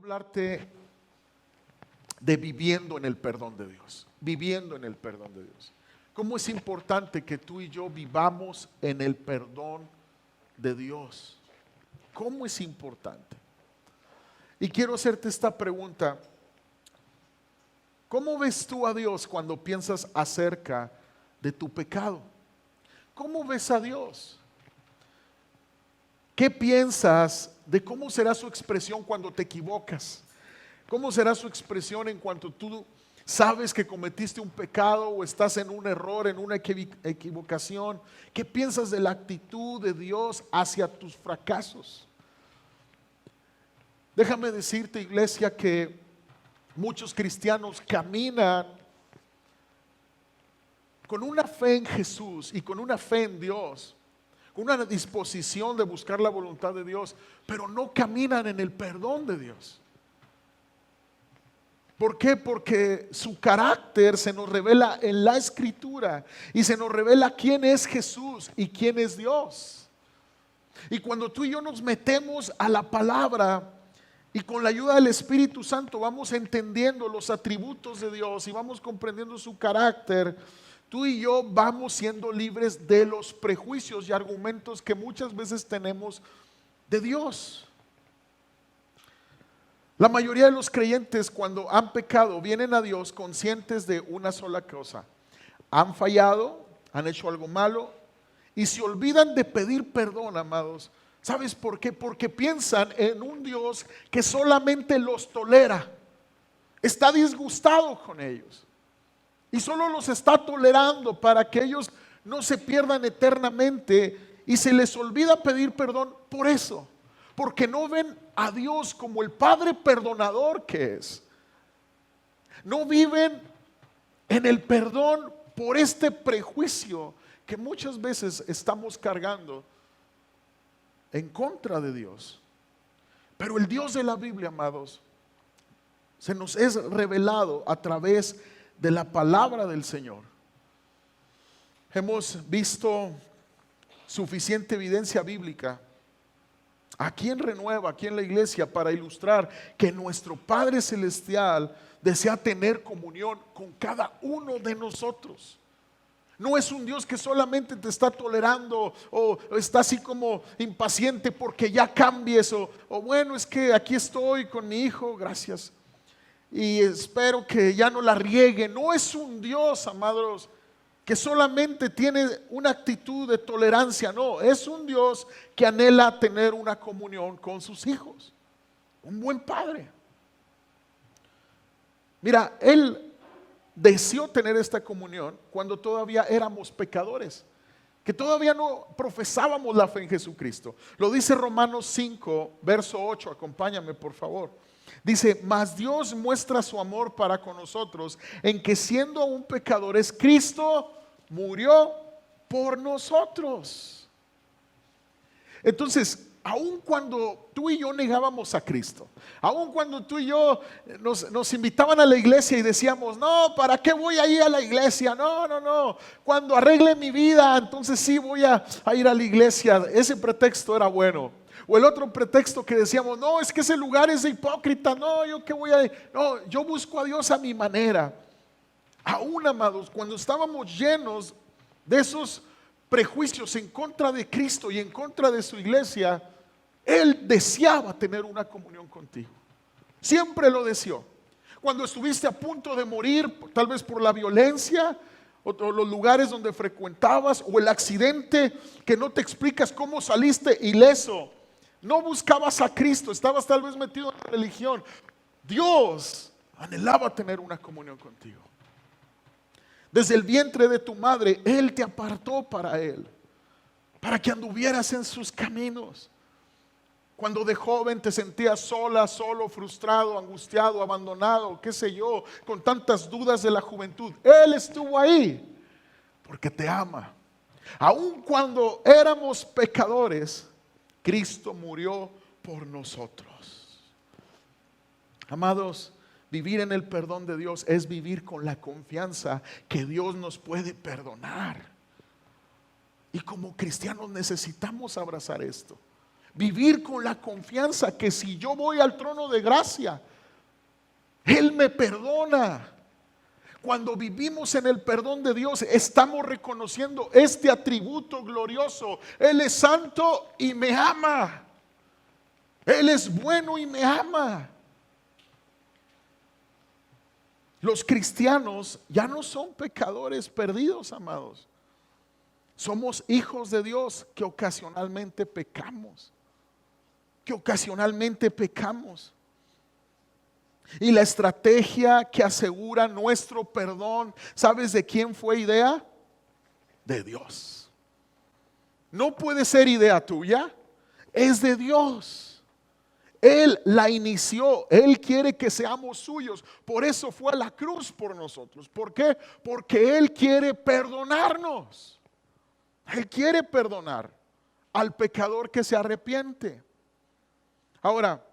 Hablarte de viviendo en el perdón de Dios, viviendo en el perdón de Dios. ¿Cómo es importante que tú y yo vivamos en el perdón de Dios? ¿Cómo es importante? Y quiero hacerte esta pregunta. ¿Cómo ves tú a Dios cuando piensas acerca de tu pecado? ¿Cómo ves a Dios? ¿Qué piensas de cómo será su expresión cuando te equivocas? ¿Cómo será su expresión en cuanto tú sabes que cometiste un pecado o estás en un error, en una equivocación? ¿Qué piensas de la actitud de Dios hacia tus fracasos? Déjame decirte, iglesia, que muchos cristianos caminan con una fe en Jesús y con una fe en Dios, con una disposición de buscar la voluntad de Dios, pero no caminan en el perdón de Dios. ¿Por qué? Porque su carácter se nos revela en la Escritura y se nos revela quién es Jesús y quién es Dios. Y cuando tú y yo nos metemos a la palabra y con la ayuda del Espíritu Santo vamos entendiendo los atributos de Dios y vamos comprendiendo su carácter, tú y yo vamos siendo libres de los prejuicios y argumentos que muchas veces tenemos de Dios. La mayoría de los creyentes, cuando han pecado, vienen a Dios conscientes de una sola cosa: han fallado, han hecho algo malo y se olvidan de pedir perdón, amados. ¿Sabes por qué? Porque piensan en un Dios que solamente los tolera, está disgustado con ellos y solo los está tolerando para que ellos no se pierdan eternamente, y se les olvida pedir perdón por eso, porque no ven a Dios como el Padre perdonador que es. No viven en el perdón por este prejuicio que muchas veces estamos cargando en contra de Dios. Pero el Dios de la Biblia, amados, se nos es revelado a través de la palabra del Señor. Hemos visto suficiente evidencia bíblica aquí en Renueva, aquí en la iglesia, para ilustrar que nuestro Padre Celestial desea tener comunión con cada uno de nosotros. No es un Dios que solamente te está tolerando o está así como impaciente porque ya cambies o bueno, es que aquí estoy con mi hijo, gracias, y espero que ya no la riegue. No es un Dios, amados, que solamente tiene una actitud de tolerancia. No, es un Dios que anhela tener una comunión con sus hijos. Un buen padre. Mira, Él deseó tener esta comunión cuando todavía éramos pecadores, que todavía no profesábamos la fe en Jesucristo. Lo dice Romanos 5, verso 8, acompáñame por favor. Dice: mas Dios muestra su amor para con nosotros en que, siendo aún pecadores, Cristo murió por nosotros. Entonces, aun cuando tú y yo negábamos a Cristo, aun cuando tú y yo nos invitaban a la iglesia y decíamos: no, ¿para qué voy a ir a la iglesia? No, cuando arregle mi vida, entonces sí voy a ir a la iglesia. Ese pretexto era bueno. O el otro pretexto que decíamos: no, es que ese lugar es de hipócrita, no, yo qué voy a ir, no, yo busco a Dios a mi manera. Aún, amados, cuando estábamos llenos de esos prejuicios en contra de Cristo y en contra de su iglesia, Él deseaba tener una comunión contigo. Siempre lo deseó. Cuando estuviste a punto de morir, tal vez por la violencia o los lugares donde frecuentabas, o el accidente que no te explicas cómo saliste ileso, no buscabas a Cristo, estabas tal vez metido en la religión. Dios anhelaba tener una comunión contigo. Desde el vientre de tu madre, Él te apartó para Él, para que anduvieras en sus caminos. Cuando de joven te sentías sola, solo, frustrado, angustiado, abandonado, qué sé yo, con tantas dudas de la juventud, Él estuvo ahí porque te ama. Aun cuando éramos pecadores, Cristo murió por nosotros. Amados, vivir en el perdón de Dios es vivir con la confianza que Dios nos puede perdonar. Y como cristianos necesitamos abrazar esto. Vivir con la confianza que si yo voy al trono de gracia, Él me perdona. Cuando vivimos en el perdón de Dios, estamos reconociendo este atributo glorioso. Él es santo y me ama. Él es bueno y me ama. Los cristianos ya no son pecadores perdidos, amados. Somos hijos de Dios que ocasionalmente pecamos. Y la estrategia que asegura nuestro perdón, ¿sabes de quién fue idea? De Dios. No puede ser idea tuya, es de Dios. Él la inició, Él quiere que seamos suyos. Por eso fue a la cruz por nosotros. ¿Por qué? Porque Él quiere perdonarnos. Él quiere perdonar al pecador que se arrepiente. Ahora,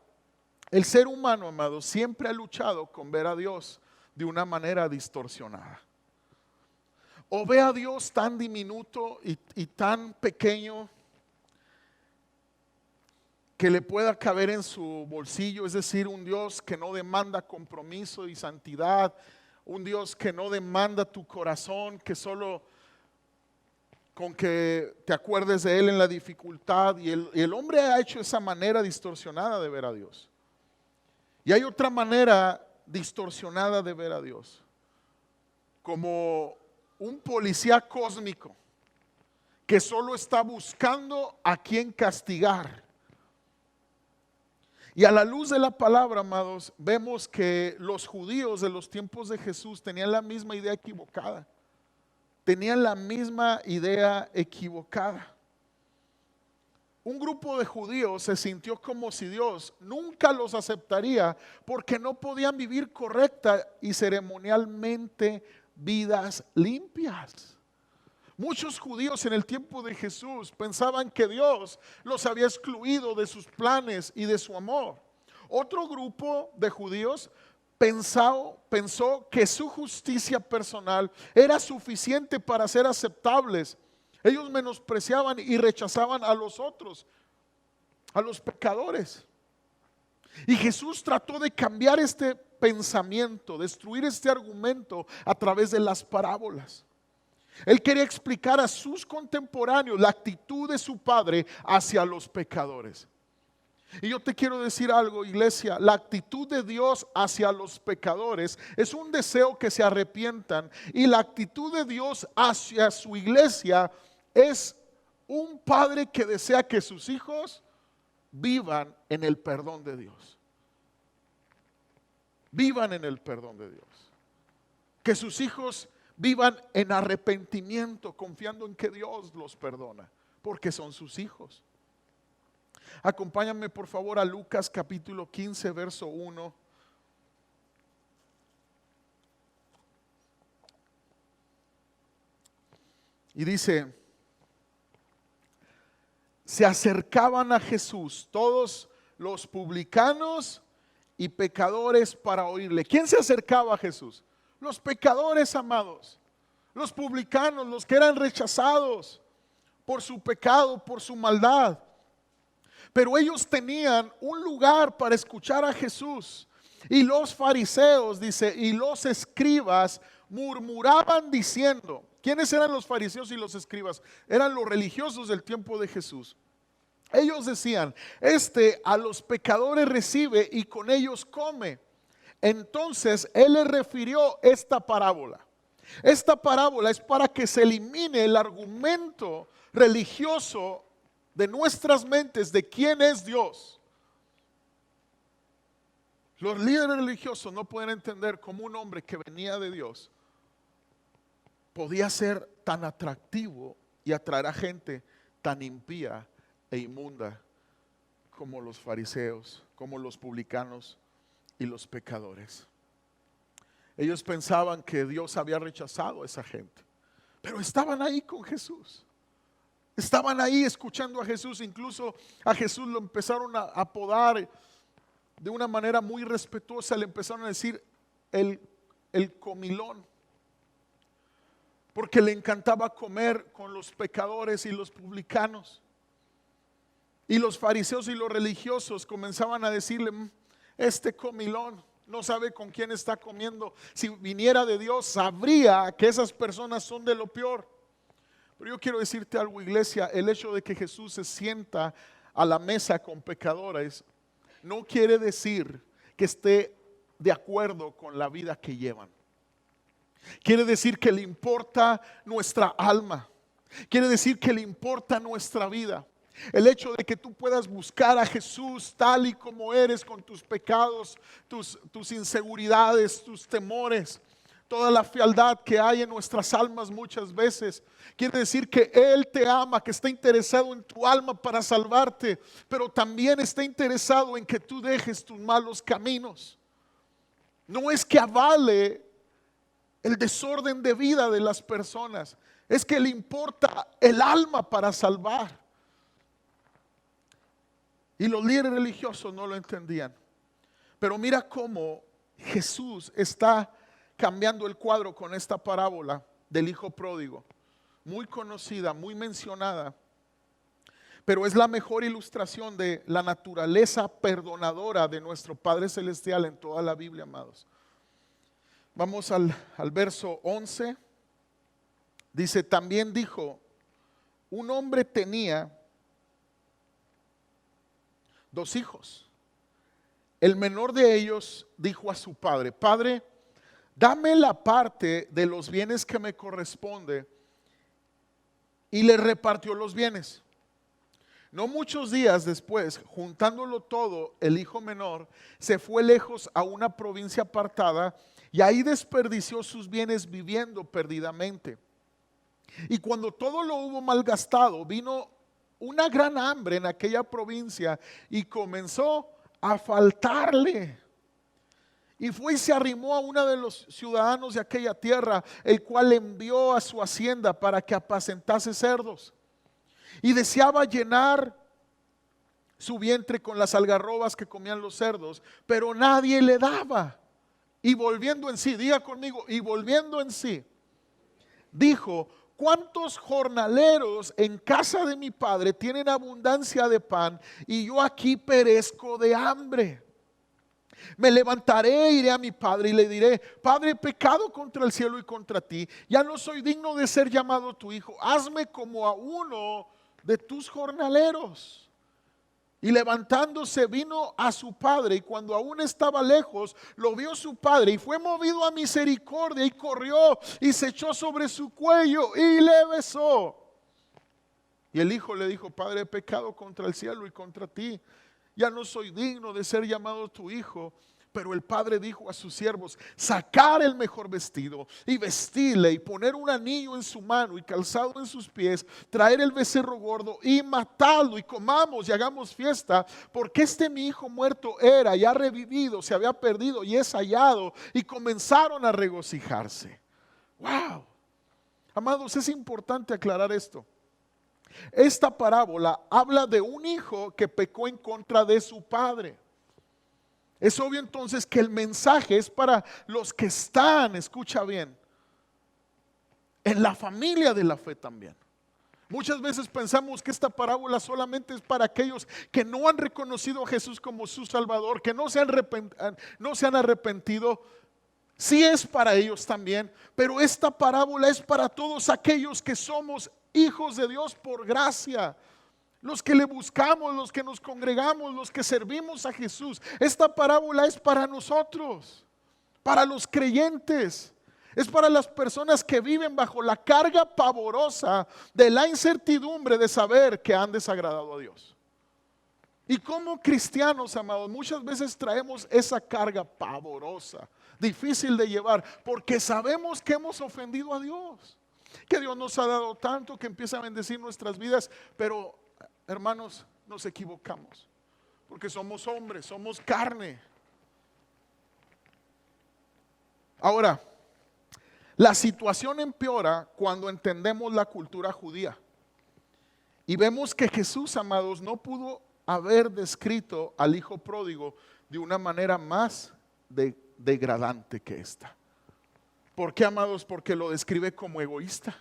el ser humano, amado, siempre ha luchado con ver a Dios de una manera distorsionada. O ve a Dios tan diminuto y tan pequeño que le pueda caber en su bolsillo, es decir, un Dios que no demanda compromiso y santidad, un Dios que no demanda tu corazón, que solo con que te acuerdes de Él en la dificultad. Y el hombre ha hecho esa manera distorsionada de ver a Dios. Y hay otra manera distorsionada de ver a Dios, como un policía cósmico que solo está buscando a quien castigar. Y a la luz de la palabra, amados, vemos que los judíos de los tiempos de Jesús tenían la misma idea equivocada. Un grupo de judíos se sintió como si Dios nunca los aceptaría porque no podían vivir correcta y ceremonialmente vidas limpias. Muchos judíos en el tiempo de Jesús pensaban que Dios los había excluido de sus planes y de su amor. Otro grupo de judíos pensó que su justicia personal era suficiente para ser aceptables. Ellos menospreciaban y rechazaban a los otros, a los pecadores. Y Jesús trató de cambiar este pensamiento, destruir este argumento a través de las parábolas. Él quería explicar a sus contemporáneos la actitud de su Padre hacia los pecadores. Y yo te quiero decir algo, iglesia, la actitud de Dios hacia los pecadores es un deseo que se arrepientan, y la actitud de Dios hacia su iglesia es un padre que desea que sus hijos vivan en el perdón de Dios. Vivan en el perdón de Dios. Que sus hijos vivan en arrepentimiento, confiando en que Dios los perdona, porque son sus hijos. Acompáñame por favor a Lucas capítulo 15, verso 1. Y dice: se acercaban a Jesús todos los publicanos y pecadores para oírle. ¿Quién se acercaba a Jesús? Los pecadores, amados. Los publicanos, los que eran rechazados por su pecado, por su maldad. Pero ellos tenían un lugar para escuchar a Jesús. Y los fariseos, dice, y los escribas murmuraban diciendo. ¿Quiénes eran los fariseos y los escribas? Eran los religiosos del tiempo de Jesús. Ellos decían: este a los pecadores recibe y con ellos come. Entonces Él les refirió esta parábola. Esta parábola es para que se elimine el argumento religioso de nuestras mentes de quién es Dios. Los líderes religiosos no pueden entender cómo un hombre que venía de Dios podía ser tan atractivo y atraer a gente tan impía e inmunda como los fariseos, como los publicanos y los pecadores. Ellos pensaban que Dios había rechazado a esa gente, pero estaban ahí con Jesús. Estaban ahí escuchando a Jesús. Incluso a Jesús lo empezaron a apodar de una manera muy respetuosa. Le empezaron a decir el comilón, porque le encantaba comer con los pecadores y los publicanos. Y los fariseos y los religiosos comenzaban a decirle, este comilón no sabe con quién está comiendo. Si viniera de Dios, sabría que esas personas son de lo peor. Pero yo quiero decirte algo, iglesia, el hecho de que Jesús se sienta a la mesa con pecadores no quiere decir que esté de acuerdo con la vida que llevan. Quiere decir que le importa nuestra alma. Quiere decir que le importa nuestra vida. El hecho de que tú puedas buscar a Jesús tal y como eres, con tus pecados, tus inseguridades, tus temores, toda la fealdad que hay en nuestras almas muchas veces, quiere decir que Él te ama, que está interesado en tu alma para salvarte, pero también está interesado en que tú dejes tus malos caminos. No es que avale el desorden de vida de las personas, es que le importa el alma para salvar. Y los líderes religiosos no lo entendían. Pero mira cómo Jesús está cambiando el cuadro con esta parábola del hijo pródigo. Muy conocida, muy mencionada. Pero es la mejor ilustración de la naturaleza perdonadora de nuestro Padre Celestial en toda la Biblia, amados. Vamos al verso 11. Dice, también dijo, un hombre tenía 2 hijos. El menor de ellos dijo a su padre, Padre, dame la parte de los bienes que me corresponde. Y le repartió los bienes. No muchos días después, juntándolo todo, el hijo menor se fue lejos a una provincia apartada y ahí desperdició sus bienes viviendo perdidamente. Y cuando todo lo hubo malgastado, vino una gran hambre en aquella provincia y comenzó a faltarle. Y fue y se arrimó a uno de los ciudadanos de aquella tierra, el cual le envió a su hacienda para que apacentase cerdos. Y deseaba llenar su vientre con las algarrobas que comían los cerdos, pero nadie le daba. Y volviendo en sí, diga conmigo, y volviendo en sí, dijo, ¿cuántos jornaleros en casa de mi padre tienen abundancia de pan y yo aquí perezco de hambre? Me levantaré, iré a mi padre y le diré, Padre, he pecado contra el cielo y contra ti, ya no soy digno de ser llamado tu hijo, hazme como a uno de tus jornaleros. Y levantándose vino a su padre, y cuando aún estaba lejos, lo vio su padre y fue movido a misericordia y corrió y se echó sobre su cuello y le besó. Y el hijo le dijo, Padre, he pecado contra el cielo y contra ti, ya no soy digno de ser llamado tu hijo. Pero el padre dijo a sus siervos, sacar el mejor vestido y vestirle y poner un anillo en su mano y calzado en sus pies, traer el becerro gordo y matarlo y comamos y hagamos fiesta, porque este mi hijo muerto era y ha revivido, se había perdido y es hallado. Y comenzaron a regocijarse. Wow. Amados, es importante aclarar esto. Esta parábola habla de un hijo que pecó en contra de su padre. Es obvio entonces que el mensaje es para los que están, escucha bien, en la familia de la fe también. Muchas veces pensamos que esta parábola solamente es para aquellos que no han reconocido a Jesús como su Salvador, que no se han arrepentido. Sí es para ellos también, pero esta parábola es para todos aquellos que somos hijos de Dios por gracia. Los que le buscamos, los que nos congregamos, los que servimos a Jesús. Esta parábola es para nosotros, para los creyentes. Es para las personas que viven bajo la carga pavorosa de la incertidumbre de saber que han desagradado a Dios. Y como cristianos, amados, muchas veces traemos esa carga pavorosa, difícil de llevar, porque sabemos que hemos ofendido a Dios, que Dios nos ha dado tanto, que empieza a bendecir nuestras vidas, pero hermanos, nos equivocamos, porque somos hombres, somos carne. Ahora, la situación empeora cuando entendemos la cultura judía y vemos que Jesús, amados, no pudo haber descrito al hijo pródigo de una manera más degradante que esta. ¿Por qué, amados? Porque lo describe como egoísta.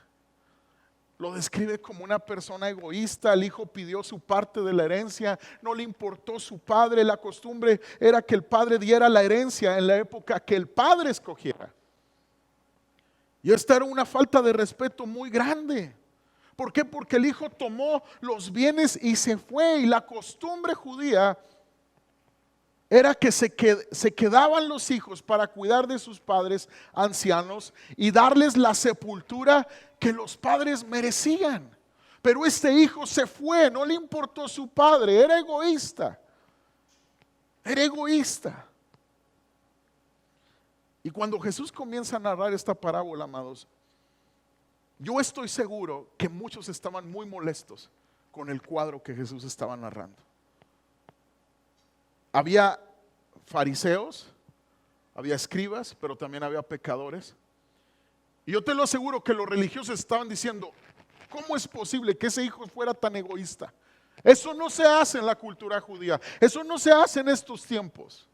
lo describe como una persona egoísta. El hijo pidió su parte de la herencia, no le importó su padre. La costumbre era que el padre diera la herencia en la época que el padre escogiera. Y esta era una falta de respeto muy grande. ¿Por qué? Porque el hijo tomó los bienes y se fue. Y la costumbre judía era que se quedaban los hijos para cuidar de sus padres ancianos y darles la sepultura que los padres merecían. Pero este hijo se fue, no le importó su padre, era egoísta. Era egoísta. Y cuando Jesús comienza a narrar esta parábola, amados, yo estoy seguro que muchos estaban muy molestos con el cuadro que Jesús estaba narrando. Había fariseos, había escribas, pero también había pecadores. Y yo te lo aseguro que los religiosos estaban diciendo: ¿cómo es posible que ese hijo fuera tan egoísta? Eso no se hace en la cultura judía, eso no se hace en estos tiempos.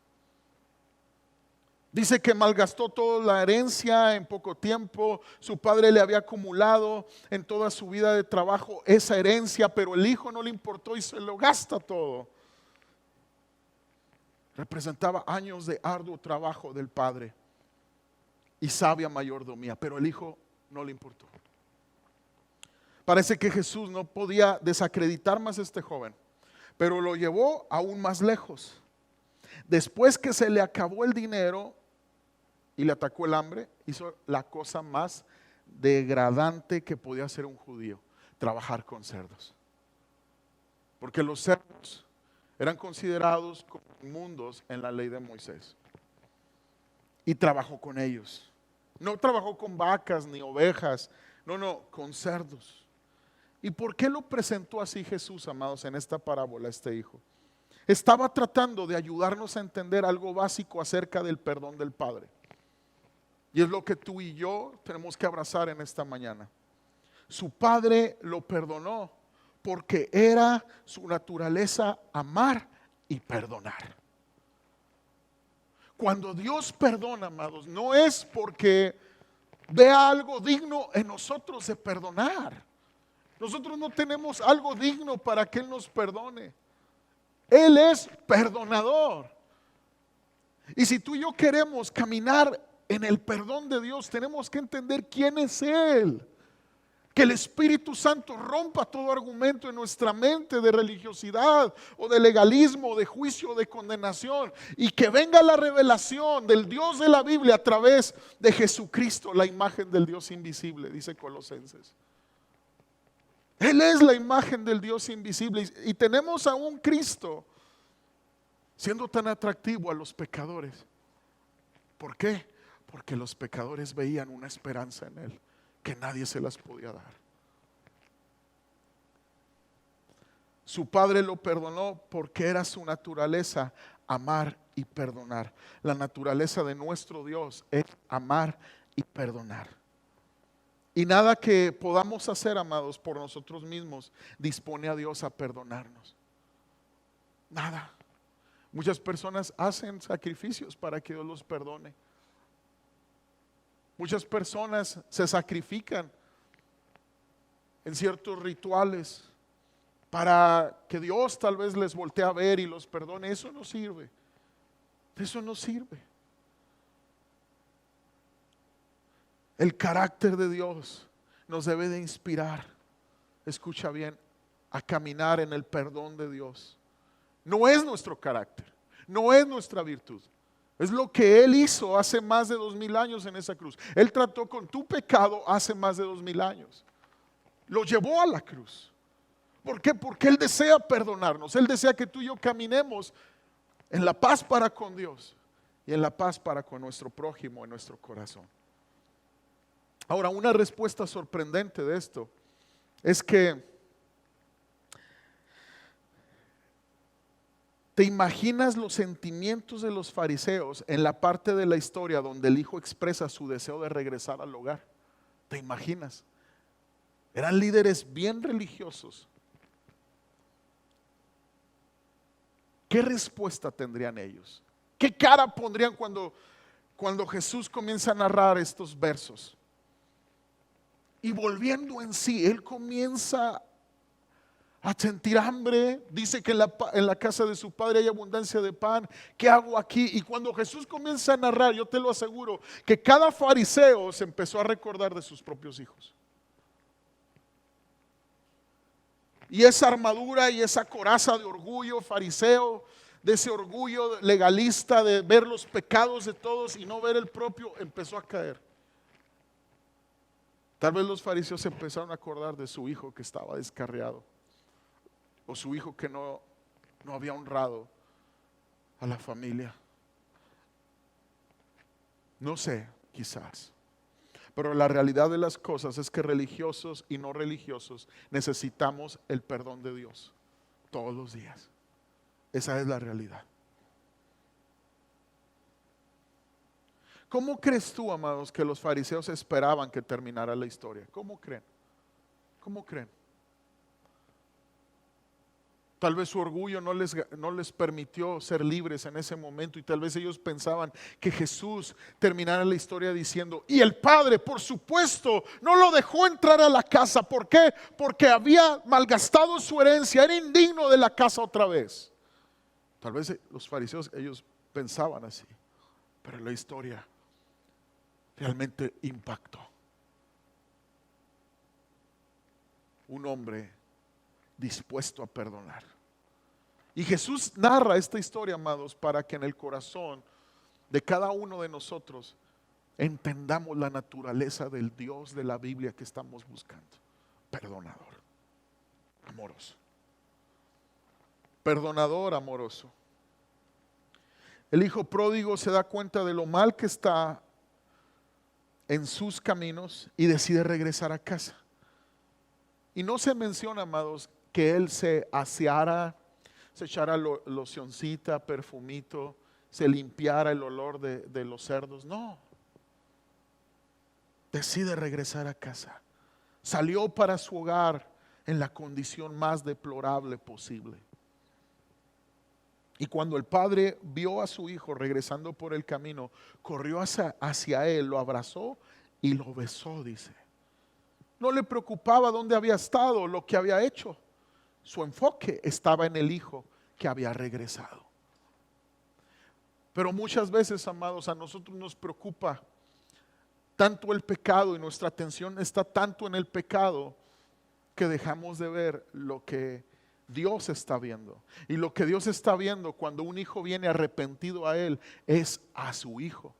Dice que malgastó toda la herencia en poco tiempo. Su padre le había acumulado en toda su vida de trabajo esa herencia, pero el hijo no le importó y se lo gasta todo. Representaba años de arduo trabajo del padre y sabia mayordomía, pero el hijo no le importó. Parece que Jesús no podía desacreditar más a este joven, pero lo llevó aún más lejos. Después que se le acabó el dinero y le atacó el hambre, hizo la cosa más degradante que podía hacer un judío: trabajar con cerdos. Porque los cerdos eran considerados como inmundos en la ley de Moisés. Y trabajó con ellos. No trabajó con vacas ni ovejas, no, con cerdos. ¿Y por qué lo presentó así Jesús, amados, en esta parábola, este hijo? Estaba tratando de ayudarnos a entender algo básico acerca del perdón del Padre. Y es lo que tú y yo tenemos que abrazar en esta mañana. Su Padre lo perdonó porque era su naturaleza amar y perdonar. Cuando Dios perdona, amados, no es porque vea algo digno en nosotros de perdonar. Nosotros no tenemos algo digno para que Él nos perdone. Él es perdonador. Y si tú y yo queremos caminar en el perdón de Dios, tenemos que entender quién es Él. Que el Espíritu Santo rompa todo argumento en nuestra mente de religiosidad o de legalismo, de juicio, de condenación, y que venga la revelación del Dios de la Biblia a través de Jesucristo, la imagen del Dios invisible, dice Colosenses. Él es la imagen del Dios invisible y tenemos a un Cristo siendo tan atractivo a los pecadores. ¿Por qué? Porque los pecadores veían una esperanza en Él que nadie se las podía dar. Su Padre lo perdonó porque era su naturaleza amar y perdonar. La naturaleza de nuestro Dios es amar y perdonar. Y nada que podamos hacer, amados, por nosotros mismos dispone a Dios a perdonarnos. Nada. Muchas personas hacen sacrificios para que Dios los perdone. Muchas personas se sacrifican en ciertos rituales para que Dios tal vez les voltee a ver y los perdone. Eso no sirve. Eso no sirve. El carácter de Dios nos debe de inspirar, escucha bien, a caminar en el perdón de Dios. No es nuestro carácter, no es nuestra virtud. Es lo que Él hizo hace más de 2000 años en esa cruz. Él trató con tu pecado hace más de 2000 años. Lo llevó a la cruz. ¿Por qué? Porque Él desea perdonarnos. Él desea que tú y yo caminemos en la paz para con Dios y en la paz para con nuestro prójimo en nuestro corazón. Ahora, una respuesta sorprendente de esto es que ¿te imaginas los sentimientos de los fariseos en la parte de la historia donde el hijo expresa su deseo de regresar al hogar? ¿Te imaginas? Eran líderes bien religiosos. ¿Qué respuesta tendrían ellos? ¿Qué cara pondrían cuando Jesús comienza a narrar estos versos? Y volviendo en sí, él comienza a sentir hambre. Dice que en la casa de su padre hay abundancia de pan. ¿Qué hago aquí? Y cuando Jesús comienza a narrar, yo te lo aseguro, que cada fariseo se empezó a recordar de sus propios hijos. Y esa armadura y esa coraza de orgullo fariseo, de ese orgullo legalista de ver los pecados de todos y no ver el propio, empezó a caer. Tal vez los fariseos se empezaron a acordar de su hijo que estaba descarriado, o su hijo que no había honrado a la familia. No sé, quizás. Pero la realidad de las cosas es que religiosos y no religiosos necesitamos el perdón de Dios todos los días. Esa es la realidad. ¿Cómo crees tú, amados, que los fariseos esperaban que terminara la historia? ¿Cómo creen? ¿Cómo creen? Tal vez su orgullo no les permitió ser libres en ese momento, y tal vez ellos pensaban que Jesús terminara la historia diciendo: y el padre, por supuesto, no lo dejó entrar a la casa. ¿Por qué? Porque había malgastado su herencia, era indigno de la casa otra vez. Tal vez los fariseos, ellos pensaban así, pero la historia realmente impactó. Un hombre dispuesto a perdonar. Y Jesús narra esta historia, amados, para que en el corazón de cada uno de nosotros entendamos la naturaleza del Dios de la Biblia que estamos buscando. Perdonador, amoroso. Perdonador, amoroso. El hijo pródigo se da cuenta de lo mal que está en sus caminos y decide regresar a casa. Y no se menciona, amados, que él se aseara, se echara locioncita, perfumito, se limpiara el olor de los cerdos. No. Decide regresar a casa. Salió para su hogar en la condición más deplorable posible. Y cuando el padre vio a su hijo regresando por el camino, corrió hacia él, lo abrazó y lo besó, dice. No le preocupaba dónde había estado, lo que había hecho. Su enfoque estaba en el hijo que había regresado. Pero muchas veces, amados, a nosotros nos preocupa tanto el pecado y nuestra atención está tanto en el pecado que dejamos de ver lo que Dios está viendo. Y lo que Dios está viendo cuando un hijo viene arrepentido a él es a su hijo.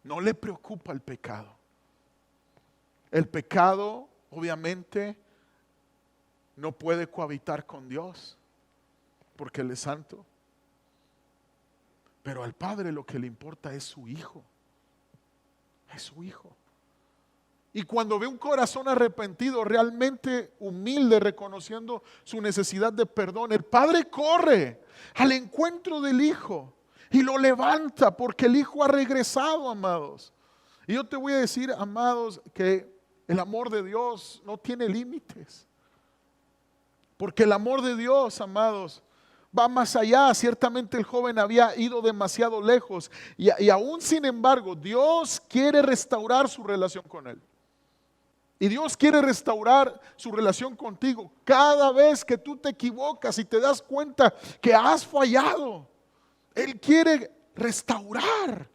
No le preocupa el pecado. El pecado, obviamente, no puede cohabitar con Dios porque Él es santo. Pero al Padre lo que le importa es su hijo. Es su hijo. Y cuando ve un corazón arrepentido, realmente humilde, reconociendo su necesidad de perdón, el Padre corre al encuentro del hijo y lo levanta porque el hijo ha regresado, amados. Y yo te voy a decir, amados, que el amor de Dios no tiene límites. Porque el amor de Dios, amados, va más allá. Ciertamente el joven había ido demasiado lejos y aún sin embargo Dios quiere restaurar su relación con él. Y Dios quiere restaurar su relación contigo cada vez que tú te equivocas y te das cuenta que has fallado. Él quiere restaurar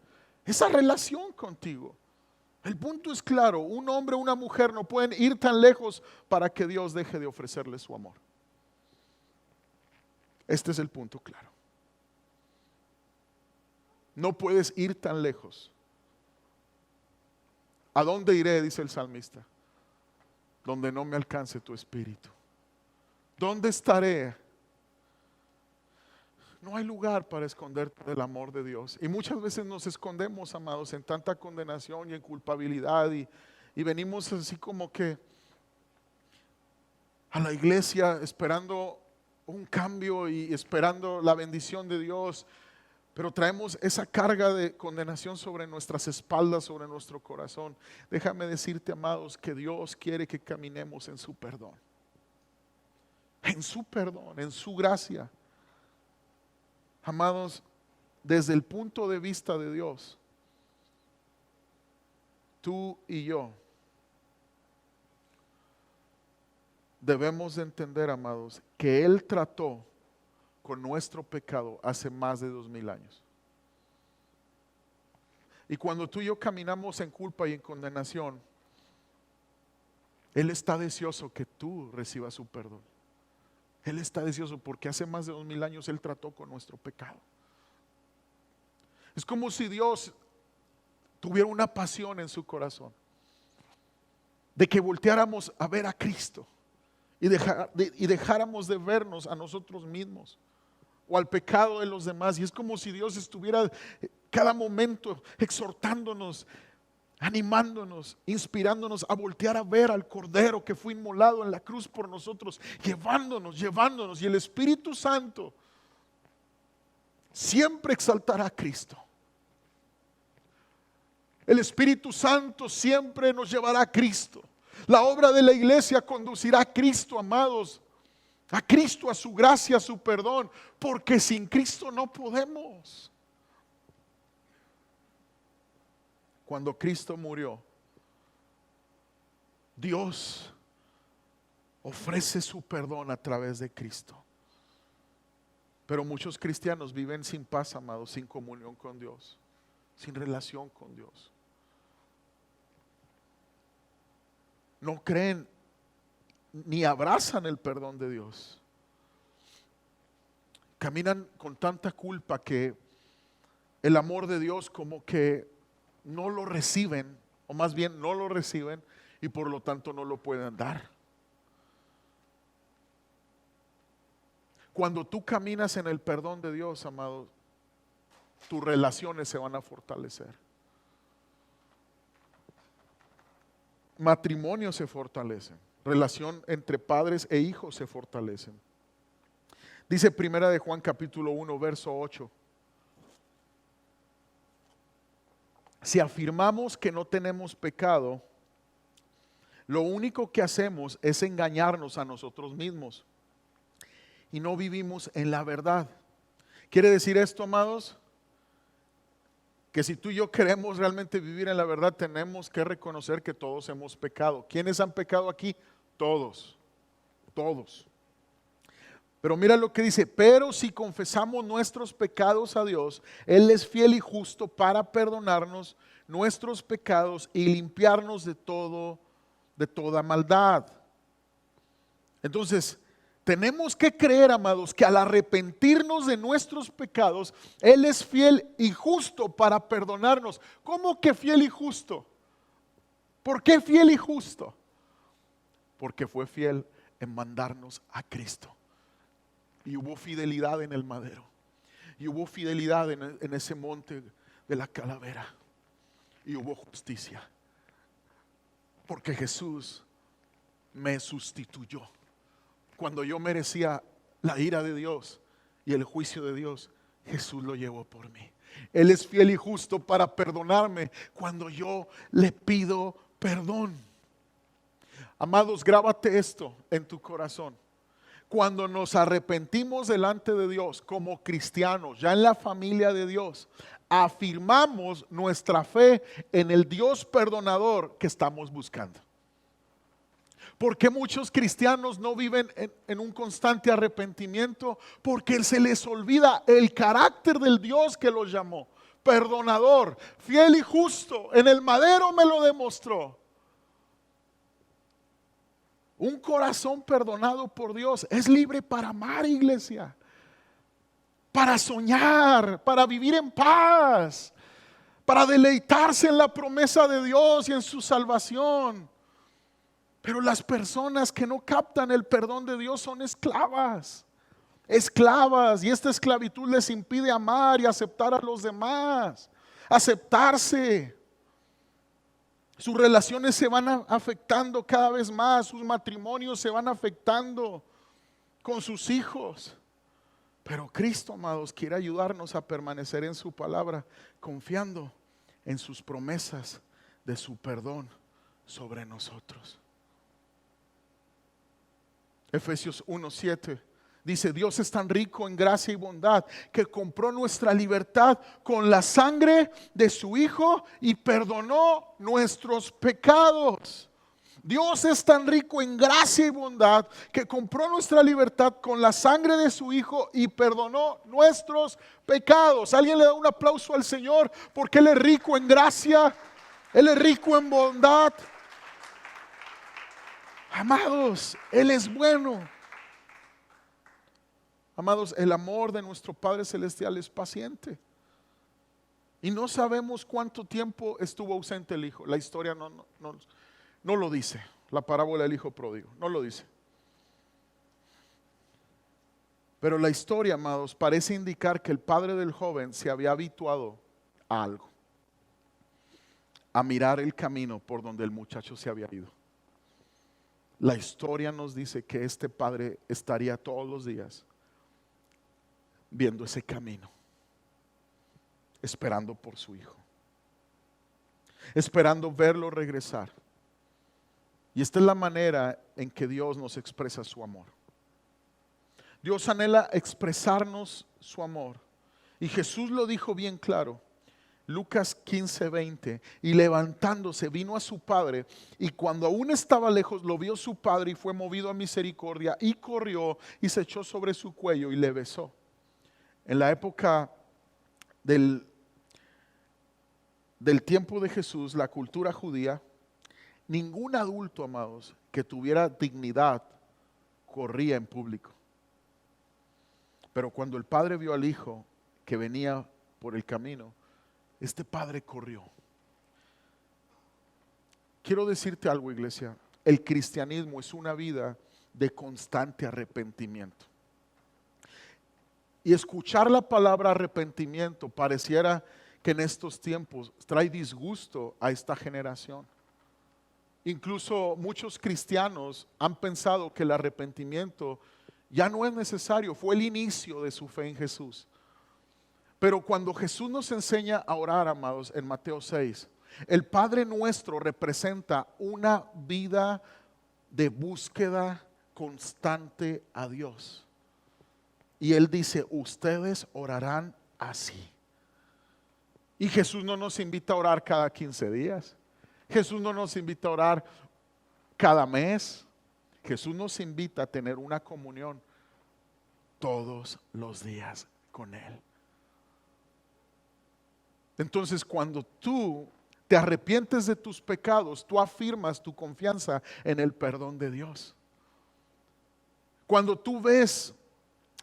esa relación contigo. El punto es claro: un hombre o una mujer no pueden ir tan lejos para que Dios deje de ofrecerle su amor. Este es el punto claro. No puedes ir tan lejos. ¿A dónde iré?, dice el salmista, donde no me alcance tu espíritu. ¿Dónde estaré? No hay lugar para esconderte del amor de Dios. Y muchas veces nos escondemos, amados, en tanta condenación y en culpabilidad y venimos así como que a la iglesia esperando un cambio y esperando la bendición de Dios, pero traemos esa carga de condenación sobre nuestras espaldas, sobre nuestro corazón. Déjame decirte, amados, que Dios quiere que caminemos en su perdón, en su gracia. Amados, desde el punto de vista de Dios, tú y yo debemos de entender, amados, que Él trató con nuestro pecado hace más de 2000 años. Y cuando tú y yo caminamos en culpa y en condenación, Él está deseoso que tú recibas su perdón. Él está deseoso porque hace más de 2000 años Él trató con nuestro pecado. Es como si Dios tuviera una pasión en su corazón de que volteáramos a ver a Cristo y dejáramos de vernos a nosotros mismos o al pecado de los demás. Y es como si Dios estuviera cada momento exhortándonos, animándonos, inspirándonos a voltear a ver al Cordero que fue inmolado en la cruz por nosotros, llevándonos. Y el Espíritu Santo siempre exaltará a Cristo. El Espíritu Santo siempre nos llevará a Cristo. La obra de la iglesia conducirá a Cristo, amados, a Cristo, a su gracia, a su perdón, porque sin Cristo no podemos. Cuando Cristo murió, Dios ofrece su perdón a través de Cristo. Pero muchos cristianos viven sin paz, amados, sin comunión con Dios, sin relación con Dios. No creen ni abrazan el perdón de Dios. Caminan con tanta culpa que el amor de Dios como que no lo reciben, o más bien no lo reciben, y por lo tanto no lo pueden dar. Cuando tú caminas en el perdón de Dios, amado, tus relaciones se van a fortalecer. Matrimonios se fortalecen, relación entre padres e hijos se fortalecen. Dice Primera de Juan capítulo 1 verso 8: si afirmamos que no tenemos pecado, lo único que hacemos es engañarnos a nosotros mismos y no vivimos en la verdad. ¿Quiere decir esto, amados? Que si tú y yo queremos realmente vivir en la verdad, tenemos que reconocer que todos hemos pecado. ¿Quiénes han pecado aquí? Todos. Pero mira lo que dice: pero si confesamos nuestros pecados a Dios, Él es fiel y justo para perdonarnos nuestros pecados y limpiarnos de toda maldad. Entonces, tenemos que creer, amados, que al arrepentirnos de nuestros pecados, Él es fiel y justo para perdonarnos. ¿Cómo que fiel y justo? ¿Por qué fiel y justo? Porque fue fiel en mandarnos a Cristo. Y hubo fidelidad en el madero. Y hubo fidelidad en ese monte de la calavera. Y hubo justicia. Porque Jesús me sustituyó. Cuando yo merecía la ira de Dios y el juicio de Dios, Jesús lo llevó por mí. Él es fiel y justo para perdonarme cuando yo le pido perdón. Amados, grábate esto en tu corazón. Cuando nos arrepentimos delante de Dios como cristianos, ya en la familia de Dios, afirmamos nuestra fe en el Dios perdonador que estamos buscando. ¿Por qué muchos cristianos no viven en un constante arrepentimiento? Porque se les olvida el carácter del Dios que los llamó. Perdonador, fiel y justo. En el madero me lo demostró. Un corazón perdonado por Dios es libre para amar, iglesia. Para soñar, para vivir en paz. Para deleitarse en la promesa de Dios y en su salvación. Pero las personas que no captan el perdón de Dios son esclavas, y esta esclavitud les impide amar y aceptar a los demás, aceptarse. Sus relaciones se van afectando cada vez más, sus matrimonios se van afectando con sus hijos. Pero Cristo, amados, quiere ayudarnos a permanecer en su palabra, confiando en sus promesas de su perdón sobre nosotros. Efesios 1:7 dice: Dios es tan rico en gracia y bondad que compró nuestra libertad con la sangre de su Hijo y perdonó nuestros pecados. Dios es tan rico en gracia y bondad que compró nuestra libertad con la sangre de su Hijo y perdonó nuestros pecados. ¿Alguien le da un aplauso al Señor porque Él es rico en gracia? Él es rico en bondad. Amados, Él es bueno. Amados, el amor de nuestro Padre Celestial es paciente. Y no sabemos cuánto tiempo estuvo ausente el Hijo. La historia no lo dice. La parábola del Hijo Pródigo no lo dice. Pero la historia, amados, parece indicar que el padre del joven se había habituado a algo. A mirar el camino por donde el muchacho se había ido. La historia nos dice que este padre estaría todos los días viendo ese camino, esperando por su hijo, esperando verlo regresar. Y esta es la manera en que Dios nos expresa su amor. Dios anhela expresarnos su amor. Y Jesús lo dijo bien claro. Lucas 15:20, y levantándose vino a su padre, y cuando aún estaba lejos lo vio su padre y fue movido a misericordia y corrió y se echó sobre su cuello y le besó. En la época del tiempo de Jesús, la cultura judía, ningún adulto, amados, que tuviera dignidad corría en público. Pero cuando el padre vio al hijo que venía por el camino, este padre corrió. Quiero decirte algo, iglesia. El cristianismo es una vida de constante arrepentimiento. Y escuchar la palabra arrepentimiento pareciera que en estos tiempos trae disgusto a esta generación. Incluso muchos cristianos han pensado que el arrepentimiento ya no es necesario, fue el inicio de su fe en Jesús. Pero cuando Jesús nos enseña a orar, amados, en Mateo 6, el Padre Nuestro representa una vida de búsqueda constante a Dios. Y Él dice, ustedes orarán así. Y Jesús no nos invita a orar cada 15 días. Jesús no nos invita a orar cada mes. Jesús nos invita a tener una comunión todos los días con Él. Entonces, cuando tú te arrepientes de tus pecados, tú afirmas tu confianza en el perdón de Dios. Cuando tú ves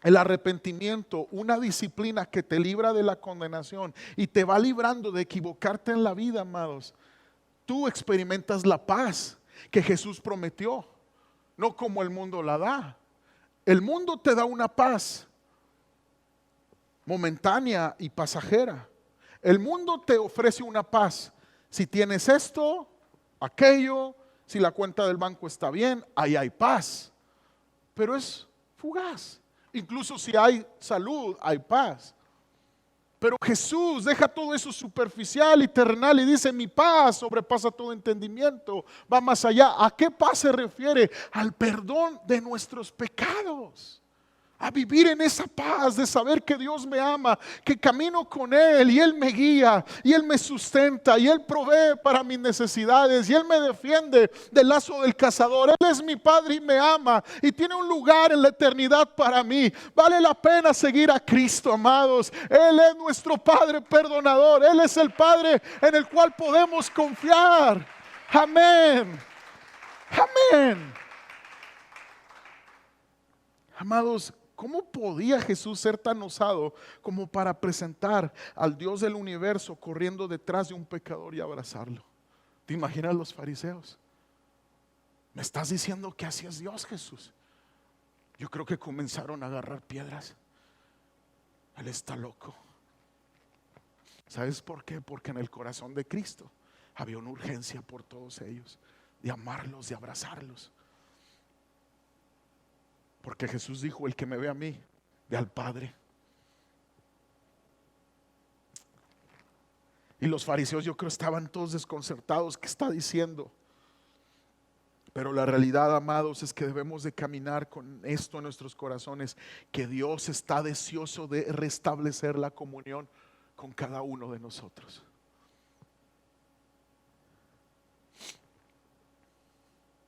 el arrepentimiento, una disciplina que te libra de la condenación y te va librando de equivocarte en la vida, amados, tú experimentas la paz que Jesús prometió, no como el mundo la da. El mundo te da una paz momentánea y pasajera. El mundo te ofrece una paz. Si tienes esto, aquello, si la cuenta del banco está bien, ahí hay paz. Pero es fugaz. Incluso si hay salud, hay paz. Pero Jesús deja todo eso superficial y terrenal y dice, mi paz sobrepasa todo entendimiento, va más allá. ¿A qué paz se refiere? Al perdón de nuestros pecados. A vivir en esa paz de saber que Dios me ama, que camino con Él y Él me guía y Él me sustenta y Él provee para mis necesidades y Él me defiende del lazo del cazador. Él es mi Padre y me ama y tiene un lugar en la eternidad para mí. Vale la pena seguir a Cristo, amados. Él es nuestro Padre perdonador. Él es el Padre en el cual podemos confiar. Amén. Amén. Amados, ¿cómo podía Jesús ser tan osado como para presentar al Dios del universo corriendo detrás de un pecador y abrazarlo? ¿Te imaginas los fariseos? ¿Me estás diciendo que así es Dios, Jesús? Yo creo que comenzaron a agarrar piedras. Él está loco. ¿Sabes por qué? Porque en el corazón de Cristo había una urgencia por todos ellos, de amarlos, de abrazarlos. Porque Jesús dijo, el que me ve a mí, ve al Padre. Y los fariseos yo creo estaban todos desconcertados. ¿Qué está diciendo? Pero la realidad, amados, es que debemos de caminar con esto en nuestros corazones, que Dios está deseoso de restablecer la comunión con cada uno de nosotros.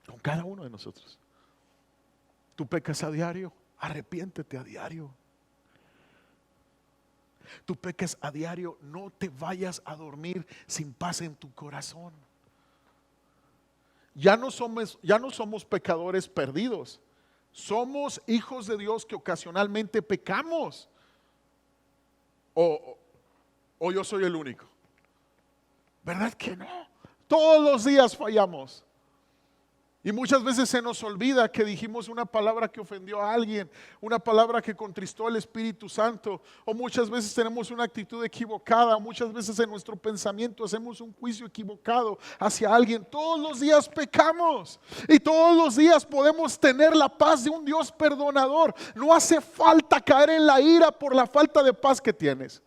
con cada uno de nosotros. Tú pecas a diario, arrepiéntete a diario. Tú pecas a diario, no te vayas a dormir sin paz en tu corazón. Ya no somos pecadores perdidos. Somos hijos de Dios que ocasionalmente pecamos. O yo soy el único. ¿Verdad que no? Todos los días fallamos. Y muchas veces se nos olvida que dijimos una palabra que ofendió a alguien, una palabra que contristó al Espíritu Santo, o muchas veces tenemos una actitud equivocada, muchas veces en nuestro pensamiento hacemos un juicio equivocado hacia alguien. Todos los días pecamos y todos los días podemos tener la paz de un Dios perdonador. No hace falta caer en la ira por la falta de paz que tienes.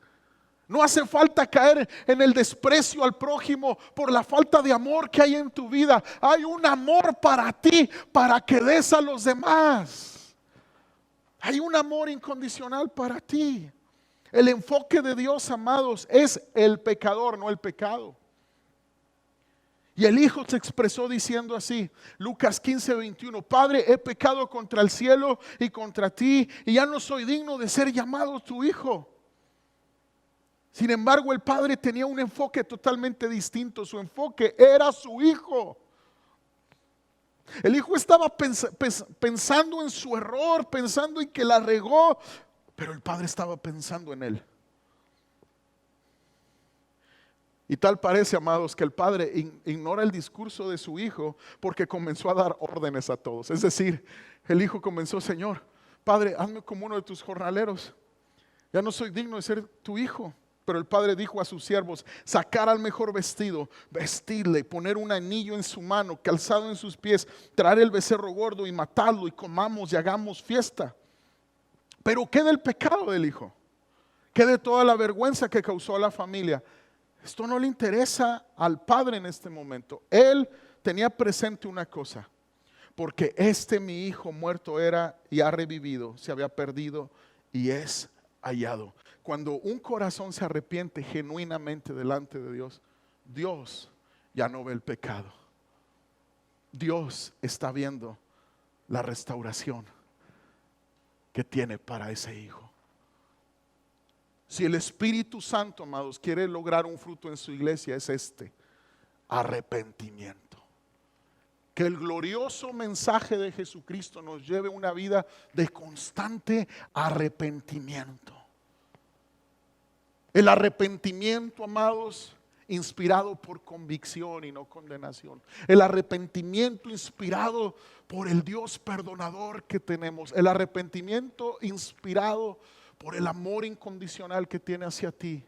No hace falta caer en el desprecio al prójimo por la falta de amor que hay en tu vida. Hay un amor para ti, para que des a los demás. Hay un amor incondicional para ti. El enfoque de Dios, amados, es el pecador, no el pecado. Y el Hijo se expresó diciendo así, Lucas 15:21, Padre, he pecado contra el cielo y contra ti, y ya no soy digno de ser llamado tu hijo. Sin embargo, el padre tenía un enfoque totalmente distinto. Su enfoque era su hijo. El hijo estaba pensando en su error, pensando en que la regó, pero el padre estaba pensando en él. Y tal parece, amados, que el padre ignora el discurso de su hijo porque comenzó a dar órdenes a todos. Es decir, el hijo comenzó, Señor, Padre, hazme como uno de tus jornaleros. Ya no soy digno de ser tu hijo. Pero el padre dijo a sus siervos, sacar al mejor vestido, vestirle, poner un anillo en su mano, calzado en sus pies, traer el becerro gordo y matarlo y comamos y hagamos fiesta. Pero ¿qué del pecado del hijo? ¿Qué de toda la vergüenza que causó a la familia? Esto no le interesa al padre en este momento. Él tenía presente una cosa, porque mi hijo muerto era y ha revivido, se había perdido y es hallado. Cuando un corazón se arrepiente genuinamente delante de Dios, Dios ya no ve el pecado. Dios está viendo la restauración que tiene para ese hijo. Si el Espíritu Santo, amados, quiere lograr un fruto en su iglesia, es arrepentimiento. Que el glorioso mensaje de Jesucristo nos lleve a una vida de constante arrepentimiento. El arrepentimiento, amados, inspirado por convicción y no condenación. El arrepentimiento inspirado por el Dios perdonador que tenemos. El arrepentimiento inspirado por el amor incondicional que tiene hacia ti.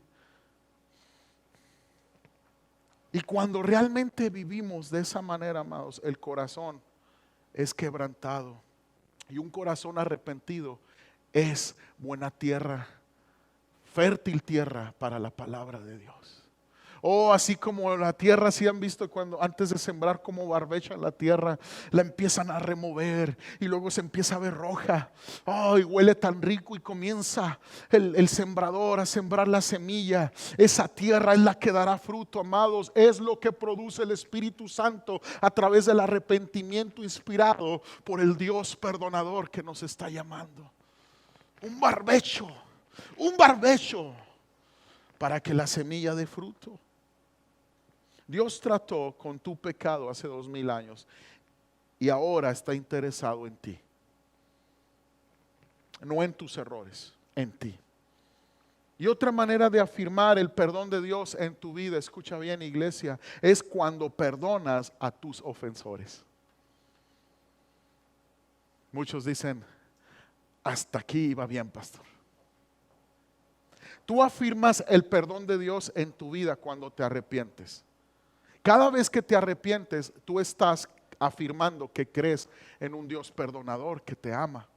Y cuando realmente vivimos de esa manera, amados, el corazón es quebrantado. Y un corazón arrepentido es buena tierra, fértil tierra para la palabra de Dios. Así como la tierra, si han visto cuando antes de sembrar como barbecha la tierra, la empiezan a remover y luego se empieza a ver roja. Y huele tan rico y comienza el sembrador a sembrar la semilla. Esa tierra es la que dará fruto, amados. Es lo que produce el Espíritu Santo a través del arrepentimiento inspirado por el Dios perdonador que nos está llamando. Un barbecho para que la semilla dé fruto. Dios trató con tu pecado hace 2000 años y ahora está interesado en ti. No en tus errores, en ti. Y otra manera de afirmar el perdón de Dios en tu vida, escucha bien, iglesia, es cuando perdonas a tus ofensores. Muchos dicen, hasta aquí iba bien, pastor. Tú afirmas el perdón de Dios en tu vida cuando te arrepientes. Cada vez que te arrepientes, tú estás afirmando que crees en un Dios perdonador que te ama.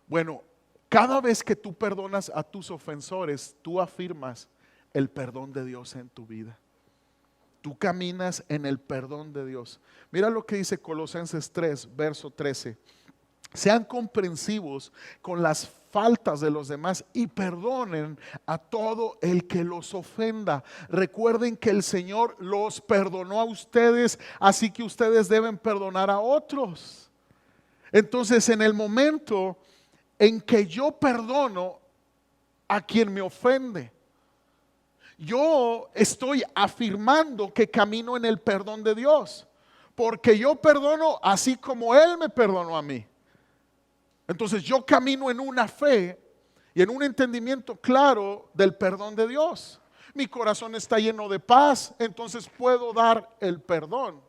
Bueno, cada vez que tú perdonas a tus ofensores, tú afirmas el perdón de Dios en tu vida. Tú caminas en el perdón de Dios. Mira lo que dice Colosenses 3, verso 13. Sean comprensivos con las faltas de los demás y perdonen a todo el que los ofenda. Recuerden que el Señor los perdonó a ustedes, así que ustedes deben perdonar a otros. Entonces, en el momento en que yo perdono a quien me ofende, yo estoy afirmando que camino en el perdón de Dios, porque yo perdono así como Él me perdonó a mí. Entonces yo camino en una fe y en un entendimiento claro del perdón de Dios. Mi corazón está lleno de paz, entonces puedo dar el perdón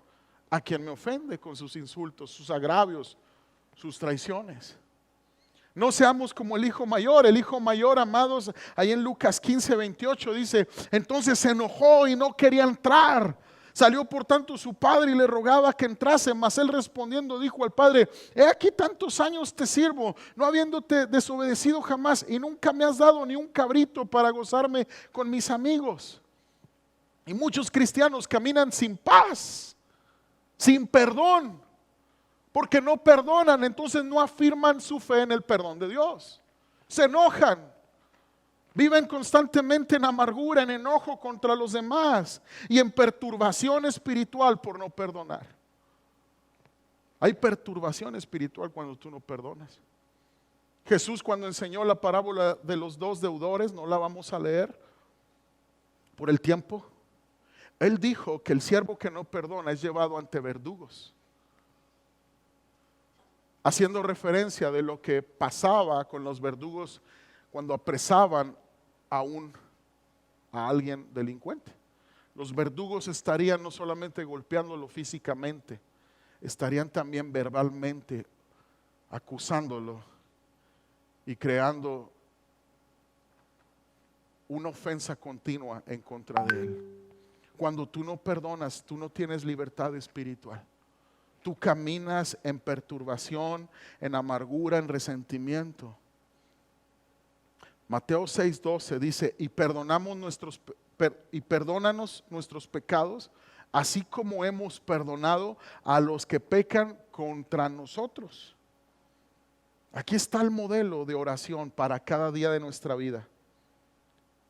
a quien me ofende con sus insultos, sus agravios, sus traiciones. No seamos como el hijo mayor. El hijo mayor, amados, ahí en Lucas 15:28 dice: entonces se enojó y no quería entrar. Salió por tanto su padre y le rogaba que entrase, mas él respondiendo dijo al padre: he aquí tantos años te sirvo, no habiéndote desobedecido jamás, y nunca me has dado ni un cabrito para gozarme con mis amigos. Y muchos cristianos caminan sin paz, sin perdón, porque no perdonan, entonces no afirman su fe en el perdón de Dios. Se enojan. Viven constantemente en amargura, en enojo contra los demás y en perturbación espiritual por no perdonar. Hay perturbación espiritual cuando tú no perdonas. Jesús, cuando enseñó la parábola de los dos deudores, no la vamos a leer por el tiempo. Él dijo que el siervo que no perdona es llevado ante verdugos, haciendo referencia de lo que pasaba con los verdugos cuando apresaban a alguien delincuente. Los verdugos estarían no solamente golpeándolo físicamente, estarían también verbalmente acusándolo y creando una ofensa continua en contra de él. Cuando tú no perdonas, tú no tienes libertad espiritual. Tú caminas en perturbación, en amargura, en resentimiento. Mateo 6:12 dice: y perdónanos nuestros pecados, así como hemos perdonado a los que pecan contra nosotros. Aquí está el modelo de oración para cada día de nuestra vida.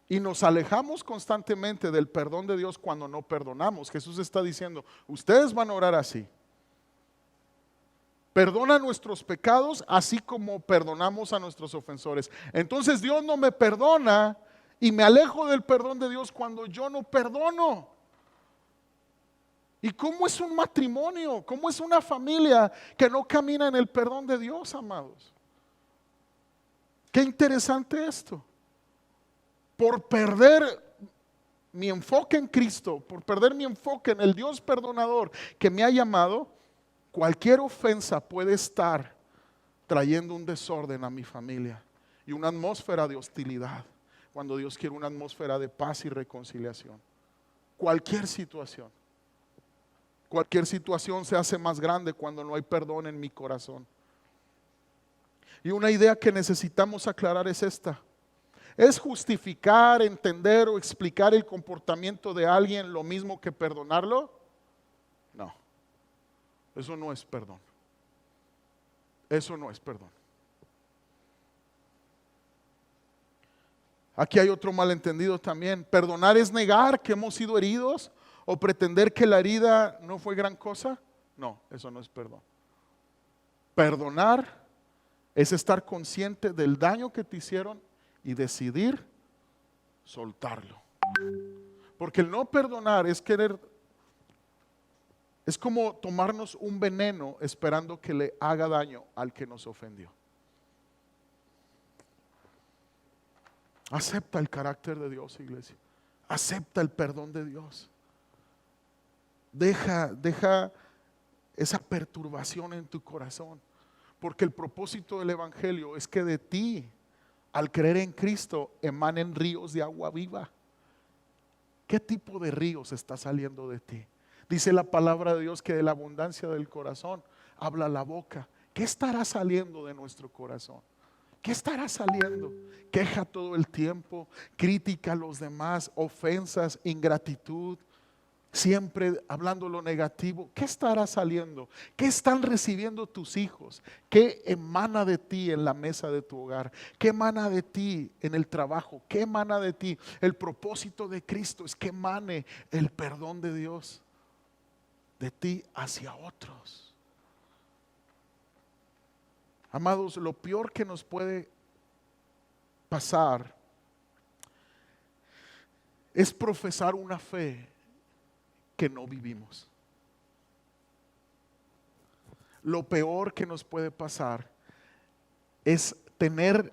Y nos alejamos constantemente del perdón de Dios cuando no perdonamos. Jesús está diciendo: ustedes van a orar así. Perdona nuestros pecados así como perdonamos a nuestros ofensores. Entonces Dios no me perdona y me alejo del perdón de Dios cuando yo no perdono. ¿Y cómo es un matrimonio? ¿Cómo es una familia que no camina en el perdón de Dios, amados? Qué interesante esto. Por perder mi enfoque en Cristo, por perder mi enfoque en el Dios perdonador que me ha llamado, cualquier ofensa puede estar trayendo un desorden a mi familia y una atmósfera de hostilidad, cuando Dios quiere una atmósfera de paz y reconciliación. Cualquier situación se hace más grande cuando no hay perdón en mi corazón. Y una idea que necesitamos aclarar es esta: ¿es justificar, entender o explicar el comportamiento de alguien lo mismo que perdonarlo? No. Eso no es perdón. Eso no es perdón. Aquí hay otro malentendido también. Perdonar es negar que hemos sido heridos o pretender que la herida no fue gran cosa. No, eso no es perdón. Perdonar es estar consciente del daño que te hicieron y decidir soltarlo. Porque el no perdonar es como tomarnos un veneno esperando que le haga daño al que nos ofendió. Acepta el carácter de Dios, iglesia. Acepta el perdón de Dios. Deja esa perturbación en tu corazón. Porque el propósito del evangelio es que de ti, al creer en Cristo, emanen ríos de agua viva. ¿Qué tipo de ríos está saliendo de ti? Dice la palabra de Dios que de la abundancia del corazón habla la boca. ¿Qué estará saliendo de nuestro corazón? ¿Qué estará saliendo? Queja todo el tiempo, crítica a los demás, ofensas, ingratitud. siempre hablando lo negativo, ¿qué estará saliendo? ¿Qué están recibiendo tus hijos? ¿Qué emana de ti en la mesa de tu hogar? ¿Qué emana de ti en el trabajo? ¿Qué emana de ti? El propósito de Cristo es que emane el perdón de Dios de ti hacia otros. Amados, lo peor que nos puede pasar es profesar una fe que no vivimos. Lo peor que nos puede pasar es tener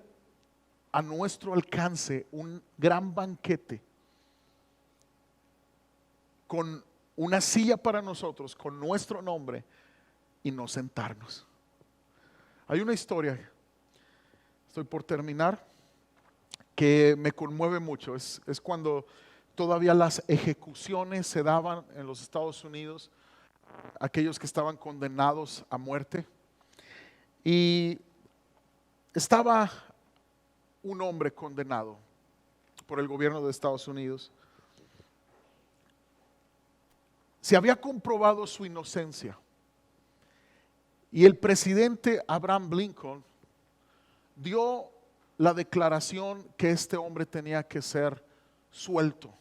a nuestro alcance un gran banquete con una silla para nosotros, con nuestro nombre, y no sentarnos. Hay una historia, estoy por terminar, que me conmueve mucho. Es cuando todavía las ejecuciones se daban en los Estados Unidos, aquellos que estaban condenados a muerte. Y estaba un hombre condenado por el gobierno de Estados Unidos. Se había comprobado su inocencia. Y el presidente Abraham Lincoln dio la declaración que este hombre tenía que ser suelto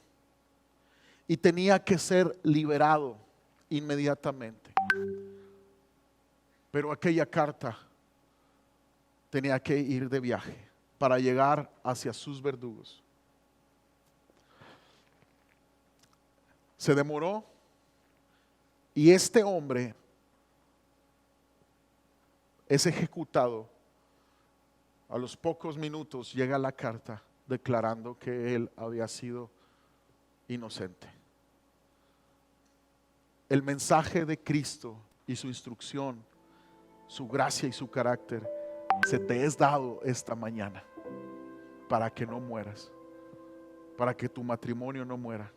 y tenía que ser liberado inmediatamente. Pero aquella carta tenía que ir de viaje para llegar hacia sus verdugos. Se demoró y este hombre es ejecutado. A los pocos minutos llega la carta declarando que él había sido inocente. El mensaje de Cristo y su instrucción, su gracia y su carácter se te es dado esta mañana para que no mueras, para que tu matrimonio no muera,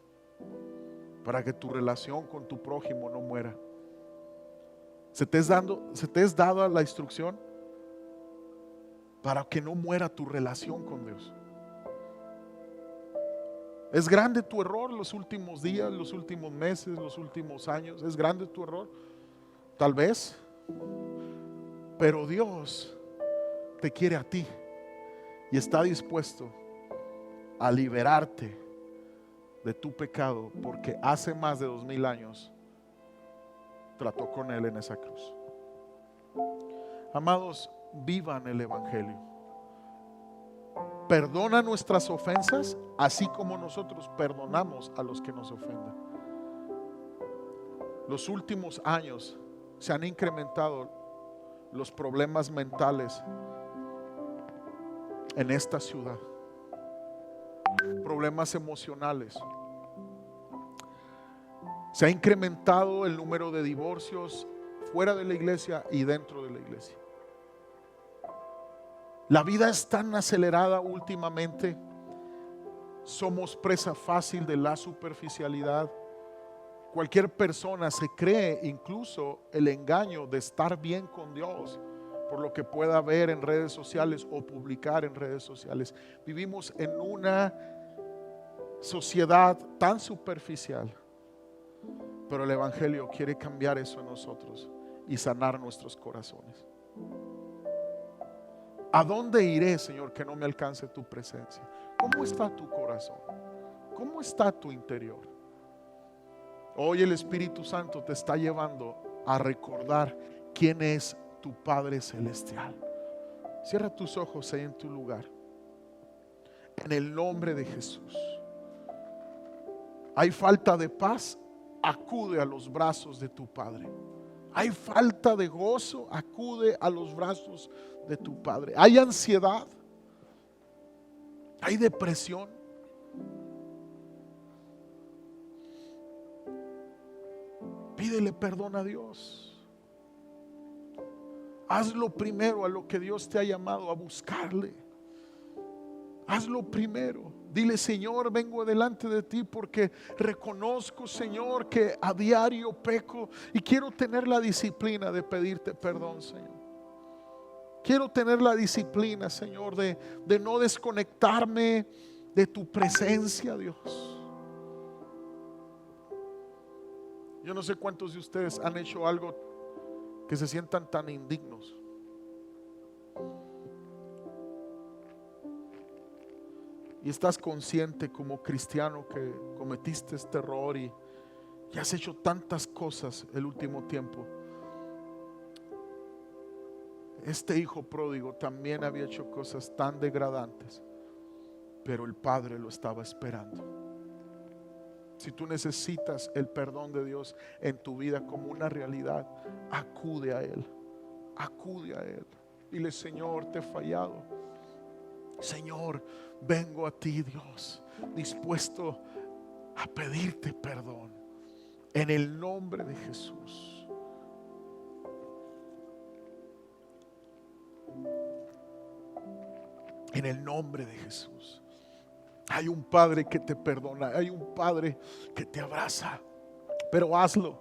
para que tu relación con tu prójimo no muera. Se te es dada la instrucción para que no muera tu relación con Dios. Es grande tu error los últimos días, los últimos meses, los últimos años. Es grande tu error, tal vez. Pero Dios te quiere a ti y está dispuesto a liberarte de tu pecado, porque hace más de 2000 años trató con él en esa cruz. Amados, vivan el evangelio. Perdona nuestras ofensas, así como nosotros perdonamos a los que nos ofenden. Los últimos años se han incrementado los problemas mentales en esta ciudad, problemas emocionales. Se ha incrementado el número de divorcios fuera de la iglesia y dentro de la iglesia. La vida es tan acelerada últimamente. Somos presa fácil de la superficialidad. Cualquier persona se cree incluso el engaño de estar bien con Dios por lo que pueda ver en redes sociales o publicar en redes sociales. Vivimos en una sociedad tan superficial, pero el evangelio quiere cambiar eso en nosotros y sanar nuestros corazones. ¿A dónde iré, Señor, que no me alcance tu presencia? ¿Cómo está tu corazón? ¿Cómo está tu interior? Hoy el Espíritu Santo te está llevando a recordar quién es tu Padre Celestial. Cierra tus ojos ahí en tu lugar. En el nombre de Jesús. Hay falta de paz, acude a los brazos de tu Padre. Hay falta de gozo, acude a los brazos de tu Padre. Hay ansiedad, hay depresión. Pídele perdón a Dios. Hazlo primero a lo que Dios te ha llamado a buscarle. Hazlo primero. Dile: Señor, vengo delante de ti porque reconozco, Señor, que a diario peco y quiero tener la disciplina de pedirte perdón, Señor. Quiero tener la disciplina, Señor, de no desconectarme de tu presencia, Dios. Yo no sé cuántos de ustedes han hecho algo que se sientan tan indignos. Y estás consciente como cristiano que cometiste este error y has hecho tantas cosas el último tiempo. Este hijo pródigo también había hecho cosas tan degradantes, pero el padre lo estaba esperando. Si tú necesitas el perdón de Dios en tu vida como una realidad, acude a Él. Acude a Él. Dile: Señor, te he fallado. Señor, vengo a ti, Dios, dispuesto a pedirte perdón en el nombre de Jesús. En el nombre de Jesús. Hay un Padre que te perdona, hay un Padre que te abraza, pero hazlo.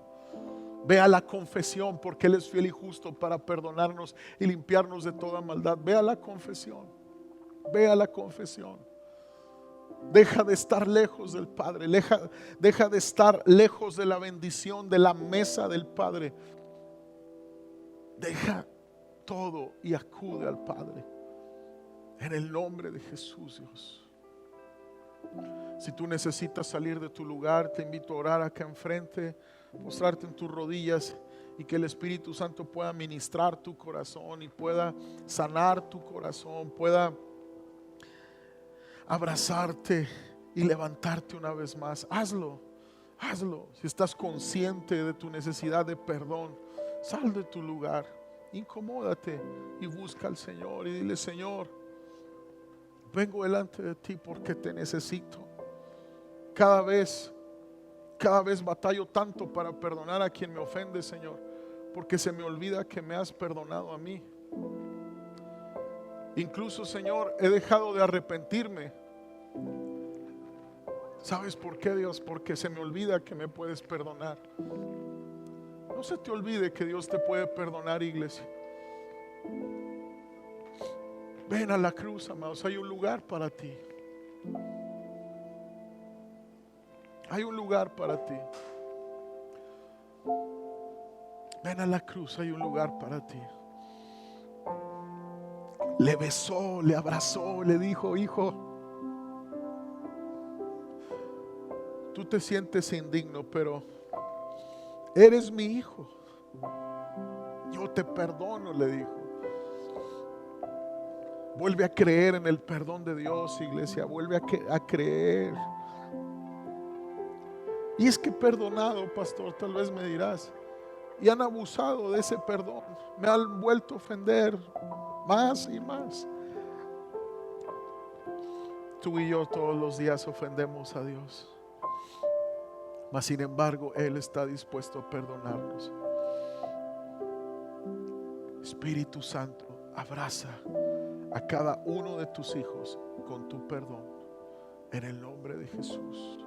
Ve a la confesión, porque Él es fiel y justo para perdonarnos y limpiarnos de toda maldad. Ve a la confesión. Ve a la confesión. Deja de estar lejos del Padre. Deja de estar lejos de la bendición, de la mesa del Padre. Deja todo y acude al Padre. En el nombre de Jesús, Dios. Si tú necesitas salir de tu lugar, te invito a orar acá enfrente, postrarte en tus rodillas y que el Espíritu Santo pueda ministrar tu corazón y pueda sanar tu corazón, pueda abrazarte y levantarte una vez más. Hazlo, hazlo. Si estás consciente de tu necesidad de perdón, sal de tu lugar, incomódate y busca al Señor y dile: Señor, vengo delante de ti porque te necesito. Cada vez batallo tanto para perdonar a quien me ofende, Señor, porque se me olvida que me has perdonado a mí. Incluso, Señor, he dejado de arrepentirme. ¿Sabes por qué, Dios? Porque se me olvida que me puedes perdonar. No se te olvide que Dios te puede perdonar, iglesia. Ven a la cruz, amados. Hay un lugar para ti. Hay un lugar para ti. Ven a la cruz, hay un lugar para ti. Le besó, le abrazó, le dijo: hijo, tú te sientes indigno, pero eres mi hijo. Yo te perdono, le dijo. Vuelve a creer en el perdón de Dios, iglesia. Vuelve a creer. Y es que perdonado, pastor, tal vez me dirás, y han abusado de ese perdón. Me han vuelto a ofender más y más. Tú y yo todos los días ofendemos a Dios, mas sin embargo Él está dispuesto a perdonarnos. Espíritu Santo, abraza a cada uno de tus hijos con tu perdón, en el nombre de Jesús.